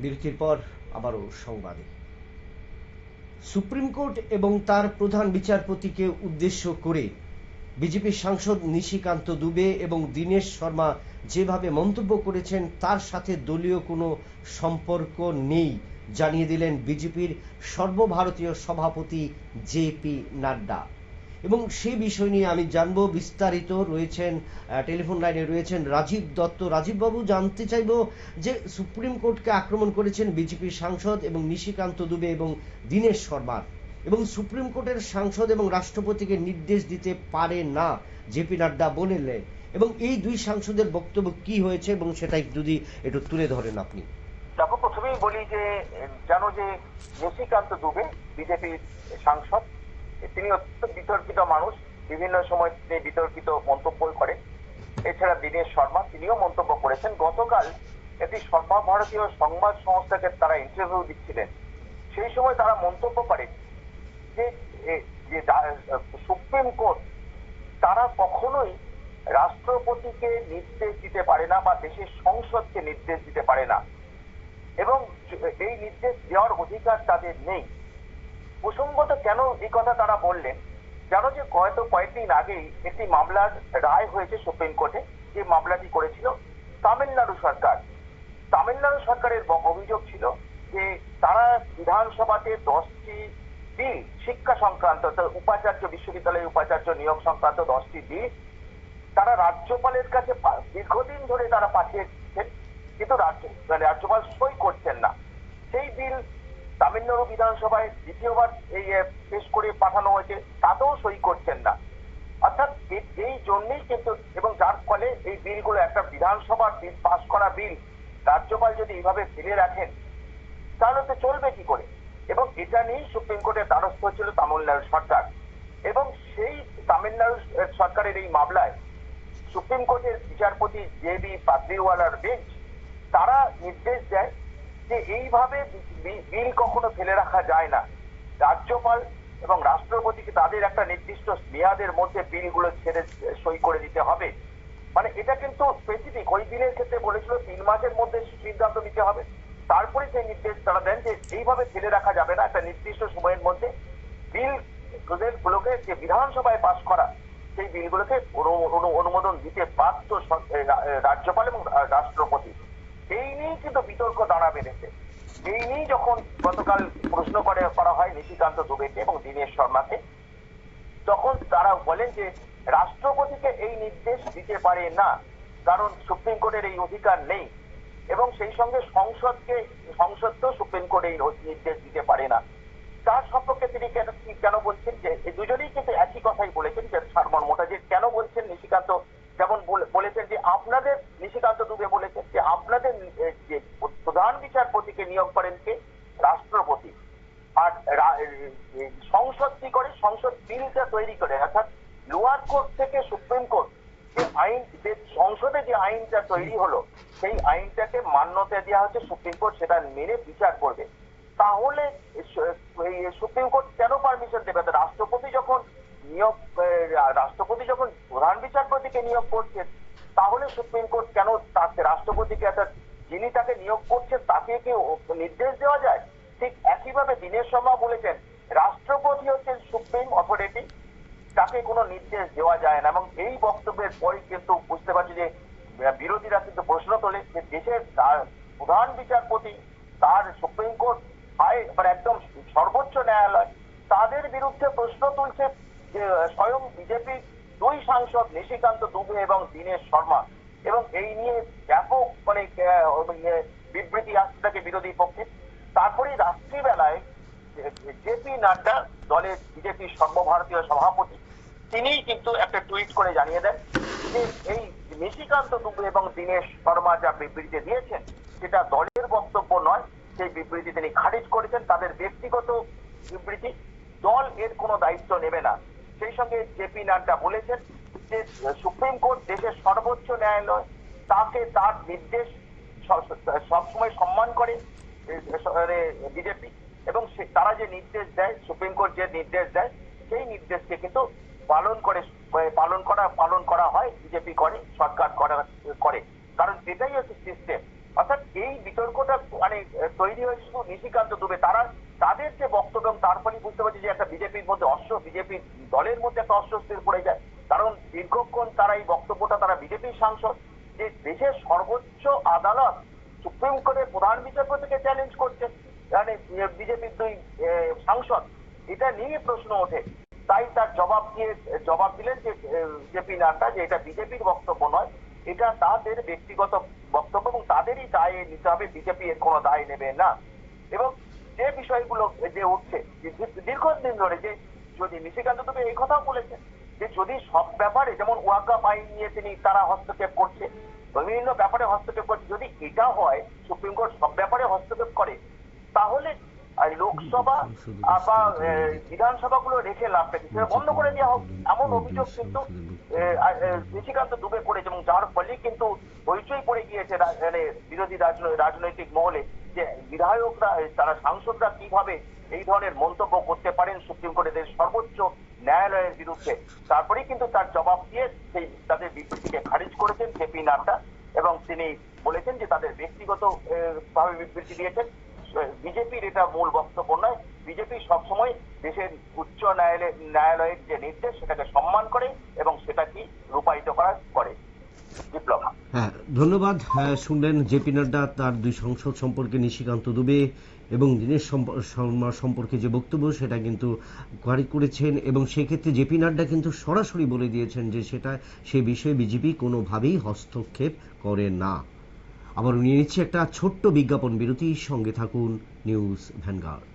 বিরতির পর আবারও সংবাদে। সুপ্রিম কোর্ট এবং তার প্রধান বিচারপতিকে উদ্দেশ্য করে বিজেপির সাংসদ নিশিকান্ত দুবে এবং দীনেশ শর্মা যেভাবে মন্তব্য করেছেন তার সাথে দলীয় কোনো সম্পর্ক নেই জানিয়ে দিলেন বিজেপির সর্বভারতীয় সভাপতি জেপি নাড্ডা। এবং সেই বিষয় নিয়ে আমি জানবো, বিস্তারিত রয়েছেন টেলিফোন লাইনে রয়েছেন রাজীব দত্ত। রাজীববাবু, জানতে চাইব যে সুপ্রিম কোর্টকে আক্রমণ করেছেন বিজেপির সাংসদ এবং নিশিকান্ত দুবে এবং দীনেশ শর্মার, এবং সুপ্রিম কোর্টের সাংসদ এবং রাষ্ট্রপতিকে নির্দেশ দিতে পারে না জেপি নাড্ডা বললেন, এবং এই দুই সাংসদের বক্তব্য কি হয়েছে এবং সেটাই যদি একটু তুলে ধরেন আপনি। দেখো, প্রথমেই বলি যে জানো যে নিশিকান্ত দুবে বিজেপির সাংসদ, তিনি অত্যন্ত বিতর্কিত মানুষ, বিভিন্ন সময় তিনি বিতর্কিত মন্তব্য করেন। এছাড়া দীনেশ শর্মা, তিনিও মন্তব্য করেছেন। গতকাল একটি সর্বভারতীয় সংবাদ সংস্থাকে তারা ইন্টারভিউ দিচ্ছিলেন, সেই সময় তারা মন্তব্য করে যে সুপ্রিম কোর্ট তারা কখনোই রাষ্ট্রপতিকে নির্দেশ দিতে পারে না বা দেশের সংসদকে নির্দেশ দিতে পারে না, এবং এই নির্দেশ দেওয়ার অধিকার তাদের নেই। প্রসঙ্গত কেন এই কথা তারা বললেন, জানো যে কয়েকদিন আগেই একটি মামলার রায় হয়েছে সুপ্রিম কোর্টে, যে মামলাটি করেছিল তামিলনাড়ু সরকার। তামিলনাড়ু সরকারের অভিযোগ ছিল যে তারা বিধানসভাতে 10টি বিল, শিক্ষা সংক্রান্ত, উপাচার্য, বিশ্ববিদ্যালয়ের উপাচার্য নিয়োগ সংক্রান্ত 10টি বিল তারা রাজ্যপালের কাছে দীর্ঘদিন ধরে তারা পাঠিয়েছেন, কিন্তু রাজ্যপাল সই করছেন না। সেই বিল তামিলনাড়ু বিধানসভায় দ্বিতীয়বার এই পেশ করে পাঠানো হয়েছে, তাতেও সই করছেন না। অর্থাৎ এই জন্যই কিন্তু, এবং যার ফলে এই বিলগুলো, একটা বিধানসভার বিল, পাশ করা বিল রাজ্যপাল যদি এইভাবে ফেলে রাখেন তাহলে তো চলবে কি করে। এবং এটা নিয়েই সুপ্রিম কোর্টের দ্বারস্থ হচ্ছিল তামিলনাড়ু সরকার। এবং সেই তামিলনাড়ু সরকারের এই মামলায় সুপ্রিম কোর্টের বিচারপতি জে.বি. পাদ্রিওয়ালার বেঞ্চ তারা নির্দেশ দেয় যে এইভাবে বিল কখনো ফেলে রাখা যায় না। রাজ্যপাল এবং রাষ্ট্রপতিকে তাদের একটা নির্দিষ্ট মেয়াদের মধ্যে বিলগুলো ছেড়ে সই করে দিতে হবে। মানে এটা কিন্তু স্পেসিফিক, ওই বিলের ক্ষেত্রে বলেছিল 3 মাসের মধ্যে সিদ্ধান্ত নিতে হবে। তারপরে সেই নির্দেশ তারা দেন যে এইভাবে ফেলে রাখা যাবে না, একটা নির্দিষ্ট সময়ের মধ্যে বিল গুলোকে যে বিধানসভায় পাশ করা, সেই বিলগুলোকে অনুমোদন দিতে বাধ্য রাজ্যপাল এবং রাষ্ট্রপতি। এই নিয়েই কিন্তু বিতর্ক দাঁড়া বেঁধেছে। এই নিয়েই যখন গতকাল প্রশ্ন করা হয় নিশিকান্ত দুবেকে এবং দীনেশ শর্মাকে, তখন তারা বলেন যে রাষ্ট্রপতিকে এই নির্দেশ দিতে পারে না, কারণ সুপ্রিম কোর্টের এই অধিকার নেই, এবং সেই সঙ্গে সংসদকেও সুপ্রিম কোর্ট এই নির্দেশ দিতে পারে না। তার সম্পর্কে তিনি কেন বলছেন, যে এই দুজনেই কিন্তু একই কথাই বলেছেন, যে সারমর্মটা যে কেন বলছেন নিশিকান্ত, যেমন বলেছেন যে আপনাদের, নিশিকান্ত দুবে বলেছেন যে আপনাদের যে প্রধান বিচারপতিকে নিয়োগ করেন কে? রাষ্ট্রপতি। আর সংসদ কি করে? সংসদ বিলটা তৈরি করে, অর্থাৎ লোয়ার কোর্ট থেকে সুপ্রিম কোর্ট যে আইন, যে সংসদে যে আইনটা তৈরি হলো, সেই আইনটাকে মান্যতা দেওয়া হচ্ছে সুপ্রিম কোর্ট, সেটা মেনে বিচার করবে। তাহলে সুপ্রিম কোর্ট কেন পারমিশন দেবে? রাষ্ট্রপতি যখন প্রধান বিচারপতিকে নিয়োগ করছেন, তাহলে সুপ্রিম কোর্ট কেন তাকে, রাষ্ট্রপতিকে, যিনি তাকে নিয়োগ করছেন তাকে কি নির্দেশ দেওয়া যায়? ঠিক একইভাবে দীনেশ শর্মা বলেছেন রাষ্ট্রপতি হচ্ছেন সুপ্রিম অথরিটি, তাকে কোনো নির্দেশ দেওয়া যায় না। এবং এই বক্তব্যের পরই কিন্তু বুঝতে পারছি যে বিরোধীরা কিন্তু প্রশ্ন তোলে যে দেশের প্রধান বিচারপতি, তার সুপ্রিম কোর্ট, মানে একদম সর্বোচ্চ ন্যায়ালয়, তাদের বিরুদ্ধে প্রশ্ন তুলছে যে স্বয়ং বিজেপি দুই সাংসদ নিশিকান্ত দুবে এবং দীনেশ শর্মা, এবং এই নিয়ে ব্যাপক মানে বিবৃতি আসতে থাকে বিরোধী পক্ষে। তারপরে রাত্রিবেলায় জেপি নাড্ডা, দলের বিজেপির সর্বভারতীয় সভাপতি, তিনিই কিন্তু একটা টুইট করে জানিয়ে দেন যে এই নিশিকান্ত দুবে এবং দীনেশ শর্মা যা বিবৃতি দিয়েছেন সেটা দলের বক্তব্য নয়, সেই বিবৃতি তিনি খারিজ করেছেন, তাদের ব্যক্তিগত বিবৃতি, দল এর কোনো দায়িত্ব নেবে না। সেই সঙ্গে জেপি নাড্ডা বলেছেন যে সুপ্রিম কোর্ট দেশের সর্বোচ্চ ন্যায়ালয়, তাকে তার নির্দেশ সবসময় সম্মান করে বিজেপি, এবং তারা যে নির্দেশ দেয়, সুপ্রিম কোর্ট যে নির্দেশ দেয়, সেই নির্দেশকে কিন্তু পালন করা হয়, বিজেপি করে, সরকার করে, কারণ এটাই হচ্ছে সিস্টেম। অর্থাৎ এই বিতর্কটা মানে তৈরি হয়েছে শুধু নিশিকান্ত দুবে, তাদের যে বক্তব্য, এবং তার ফলে বুঝতে পারছি যে একটা বিজেপির মধ্যে বিজেপি দলের মধ্যে একটা অস্বস্তির পড়ে যায়। কারণ দীর্ঘক্ষণ তারা এই বক্তব্যটা, তারা বিজেপির সাংসদ, যে দেশের সর্বোচ্চ আদালত সুপ্রিম কোর্টের প্রধান বিচারপতিকে চ্যালেঞ্জ করছে, মানে বিজেপির দুই সাংসদ, এটা নিয়ে প্রশ্ন ওঠে। তাই তার জবাব দিলেন যে জেপি নাড্ডা, যে এটা বিজেপির বক্তব্য নয়, এটা তাদের ব্যক্তিগত বক্তব্য এবং তাদেরই দায় নিতে হবে, বিজেপি এর কোনো দায় নেবে না। এবং যে বিষয়গুলো যে উঠছে দীর্ঘদিন ধরে, যে যদি নিশিকান্ত দুবে এই কথাও বলেছেন যে যদি সব ব্যাপারে, যেমন ওয়াকাফ আইন নিয়ে তারা হস্তক্ষেপ করছে, বিভিন্ন ব্যাপারে হস্তক্ষেপ করছে, যদি এটা হয় সুপ্রিম কোর্ট সব ব্যাপারে হস্তক্ষেপ করে, তাহলে লোকসভা বা বিধানসভাগুলো রেখে লাভ নেই, বন্ধ করে দেওয়া হোক, এমন অভিযোগ কিন্তু নিশিকান্ত দুবে করেছে। এবং যার ফলে কিন্তু হইচই পড়ে গিয়েছে বিরোধী রাজনৈতিক মহলে, যে বিধায়করা, তারা সাংসদরা কিভাবে এই ধরনের মন্তব্য করতে পারেন সুপ্রিম কোর্টের সর্বোচ্চ ন্যায়ালয়ের বিরুদ্ধে। তারপরেই কিন্তু তার জবাব দিয়ে সেই তাদের বিবৃতিকে খারিজ করেছেন জেপি নাড্ডা, এবং তিনি বলেছেন যে তাদের ব্যক্তিগত ভাবে বিবৃতি দিয়েছেন, বিজেপির এটা মূল বক্তব্য নয়। বিজেপি সবসময় দেশের উচ্চ ন্যায়ালয়ের যে নির্দেশ সেটাকে সম্মান করে এবং সেটাকে রূপায়িত করে। বিপ্লব। হ্যাঁ, ধন্যবাদ। শুনলেন জেপি নাড্ডা তার দুই সাংসদ সম্পর্কে, নিশিকান্ত দুবে এবং দীনেশ শর্মা সম্পর্কে যে বক্তব্য সেটা কিন্তু খারিজ করেছেন, এবং সেক্ষেত্রে জেপি নাড্ডা কিন্তু সরাসরি বলে দিয়েছেন যে সে বিষয়ে বিজেপি কোনোভাবেই হস্তক্ষেপ করে না। আবার নিয়ে নিচ্ছে একটা ছোট্ট বিজ্ঞাপন বিরতি, সঙ্গে থাকুন নিউজ ভ্যানগার্ড।